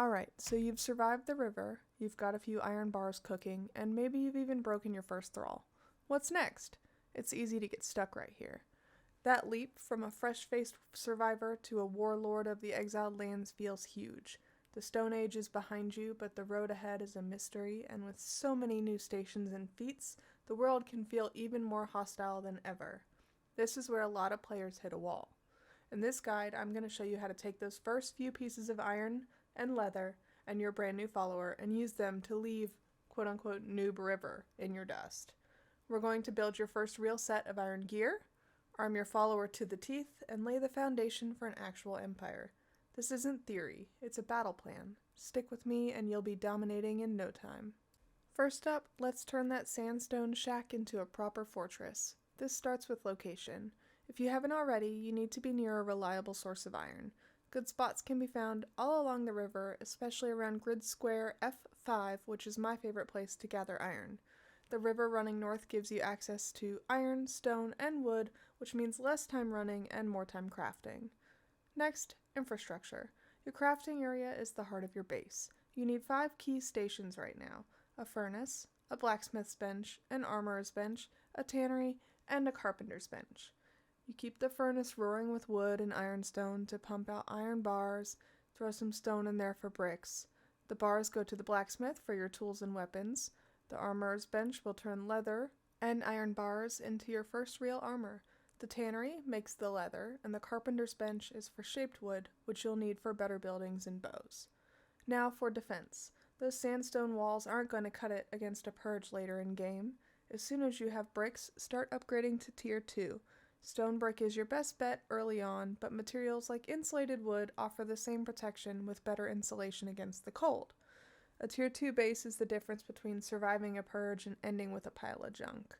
Alright, so you've survived the river, you've got a few iron bars cooking, and maybe you've even broken your first thrall. What's next? It's easy to get stuck right here. That leap from a fresh-faced survivor to a warlord of the Exiled Lands feels huge. The Stone Age is behind you, but the road ahead is a mystery, and with so many new stations and feats, the world can feel even more hostile than ever. This is where a lot of players hit a wall. In this guide, I'm going to show you how to take those first few pieces of iron and leather and your brand new follower and use them to leave quote-unquote noob river in your dust. We're going to build your first real set of iron gear, arm your follower to the teeth, and lay the foundation for an actual empire. This isn't theory, it's a battle plan. Stick with me and you'll be dominating in no time. First up, let's turn that sandstone shack into a proper fortress. This starts with location. If you haven't already, you need to be near a reliable source of iron. Good spots can be found all along the river, especially around grid square F5, which is my favorite place to gather iron. The river running north gives you access to iron, stone, and wood, which means less time running and more time crafting. Next, infrastructure. Your crafting area is the heart of your base. You need 5 key stations right now: a furnace, a blacksmith's bench, an armorer's bench, a tannery, and a carpenter's bench. You keep the furnace roaring with wood and ironstone to pump out iron bars, throw some stone in there for bricks. The bars go to the blacksmith for your tools and weapons. The armorer's bench will turn leather and iron bars into your first real armor. The tannery makes the leather, and the carpenter's bench is for shaped wood, which you'll need for better buildings and bows. Now for defense. Those sandstone walls aren't going to cut it against a purge later in game. As soon as you have bricks, start upgrading to tier 2. Stone brick is your best bet early on, but materials like insulated wood offer the same protection with better insulation against the cold. A tier 2 base is the difference between surviving a purge and ending with a pile of junk.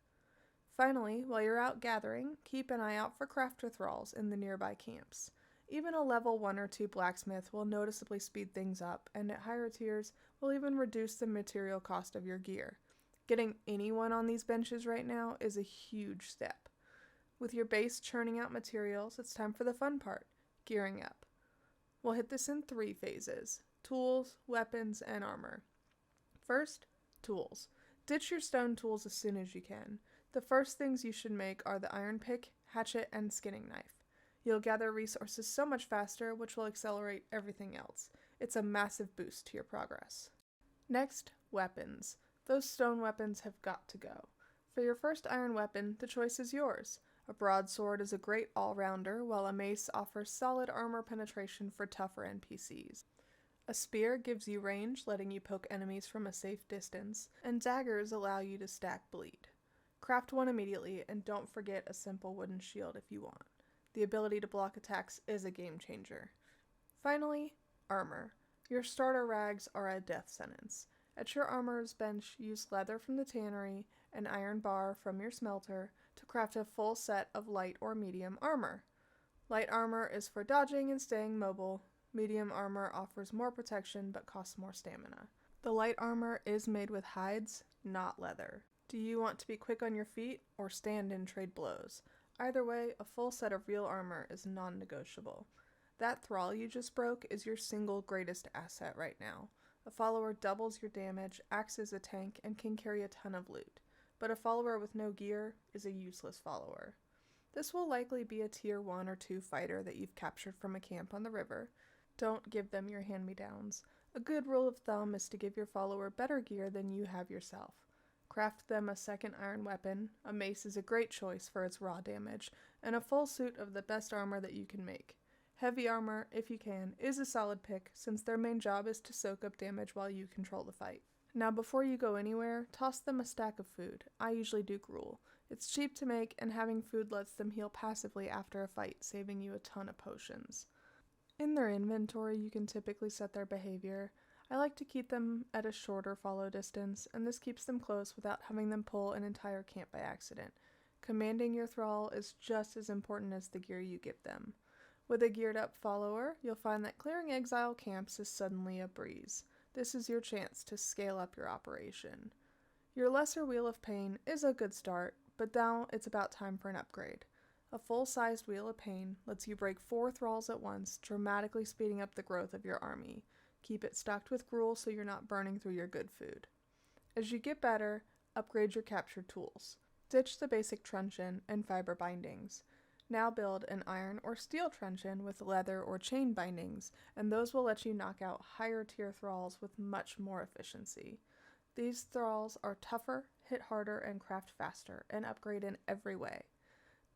Finally, while you're out gathering, keep an eye out for crafter thralls in the nearby camps. Even a level 1 or 2 blacksmith will noticeably speed things up, and at higher tiers will even reduce the material cost of your gear. Getting anyone on these benches right now is a huge step. With your base churning out materials, it's time for the fun part, gearing up. We'll hit this in 3 phases: tools, weapons, and armor. First, tools. Ditch your stone tools as soon as you can. The first things you should make are the iron pick, hatchet, and skinning knife. You'll gather resources so much faster, which will accelerate everything else. It's a massive boost to your progress. Next, weapons. Those stone weapons have got to go. For your first iron weapon, the choice is yours. A broadsword is a great all-rounder, while a mace offers solid armor penetration for tougher NPCs. A spear gives you range, letting you poke enemies from a safe distance, and daggers allow you to stack bleed. Craft one immediately, and don't forget a simple wooden shield if you want. The ability to block attacks is a game changer. Finally, armor. Your starter rags are a death sentence. At your armorer's bench, use leather from the tannery and iron bar from your smelter to craft a full set of light or medium armor. Light armor is for dodging and staying mobile. Medium armor offers more protection but costs more stamina. The light armor is made with hides, not leather. Do you want to be quick on your feet or stand and trade blows? Either way, a full set of real armor is non-negotiable. That thrall you just broke is your single greatest asset right now. A follower doubles your damage, acts as a tank, and can carry a ton of loot. But a follower with no gear is a useless follower. This will likely be a tier 1 or 2 fighter that you've captured from a camp on the river. Don't give them your hand-me-downs. A good rule of thumb is to give your follower better gear than you have yourself. Craft them a second iron weapon. A mace is a great choice for its raw damage, and a full suit of the best armor that you can make. Heavy armor, if you can, is a solid pick, since their main job is to soak up damage while you control the fight. Now before you go anywhere, toss them a stack of food. I usually do gruel. It's cheap to make, and having food lets them heal passively after a fight, saving you a ton of potions. In their inventory, you can typically set their behavior. I like to keep them at a shorter follow distance, and this keeps them close without having them pull an entire camp by accident. Commanding your thrall is just as important as the gear you give them. With a geared up follower, you'll find that clearing exile camps is suddenly a breeze. This is your chance to scale up your operation. Your lesser Wheel of Pain is a good start, but now it's about time for an upgrade. A full-sized Wheel of Pain lets you break 4 thralls at once, dramatically speeding up the growth of your army. Keep it stocked with gruel so you're not burning through your good food. As you get better, upgrade your captured tools. Ditch the basic truncheon and fiber bindings. Now build an iron or steel truncheon with leather or chain bindings, and those will let you knock out higher tier thralls with much more efficiency. These thralls are tougher, hit harder, and craft faster, and upgrade in every way.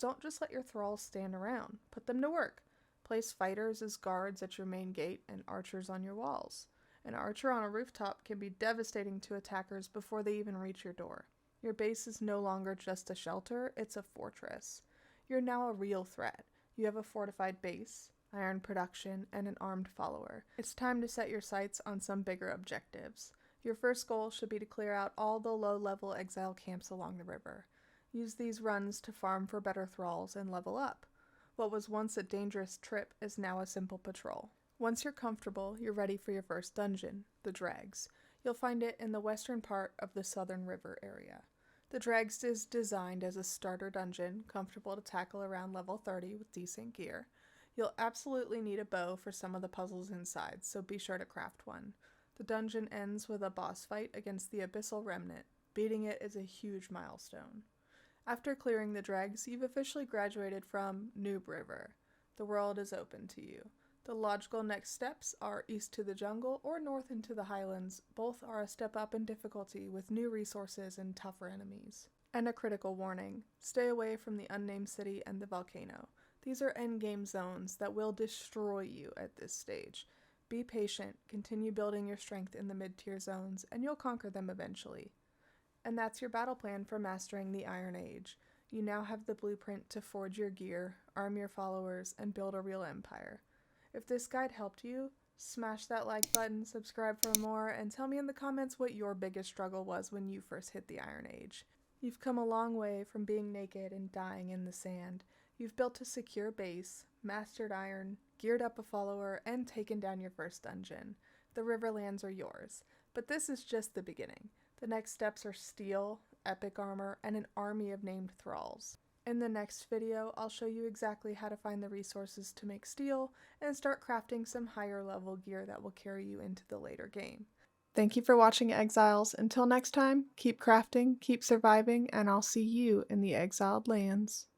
Don't just let your thralls stand around. Put them to work. Place fighters as guards at your main gate and archers on your walls. An archer on a rooftop can be devastating to attackers before they even reach your door. Your base is no longer just a shelter, it's a fortress. You're now a real threat. You have a fortified base, iron production, and an armed follower. It's time to set your sights on some bigger objectives. Your first goal should be to clear out all the low-level exile camps along the river. Use these runs to farm for better thralls and level up. What was once a dangerous trip is now a simple patrol. Once you're comfortable, you're ready for your first dungeon, the Dregs. You'll find it in the western part of the southern river area. The Dregs is designed as a starter dungeon, comfortable to tackle around level 30 with decent gear. You'll absolutely need a bow for some of the puzzles inside, so be sure to craft one. The dungeon ends with a boss fight against the Abyssal Remnant. Beating it is a huge milestone. After clearing the Dregs, you've officially graduated from Noob River. The world is open to you. The logical next steps are east to the jungle or north into the highlands. Both are a step up in difficulty with new resources and tougher enemies. And a critical warning: stay away from the unnamed city and the volcano. These are endgame zones that will destroy you at this stage. Be patient, continue building your strength in the mid-tier zones, and you'll conquer them eventually. And that's your battle plan for mastering the Iron Age. You now have the blueprint to forge your gear, arm your followers, and build a real empire. If this guide helped you, smash that like button, subscribe for more, and tell me in the comments what your biggest struggle was when you first hit the Iron Age. You've come a long way from being naked and dying in the sand. You've built a secure base, mastered iron, geared up a follower, and taken down your first dungeon. The Riverlands are yours. But this is just the beginning. The next steps are steel, epic armor, and an army of named thralls. In the next video, I'll show you exactly how to find the resources to make steel and start crafting some higher level gear that will carry you into the later game. Thank you for watching Exiles. Until next time, keep crafting, keep surviving, and I'll see you in the Exiled Lands.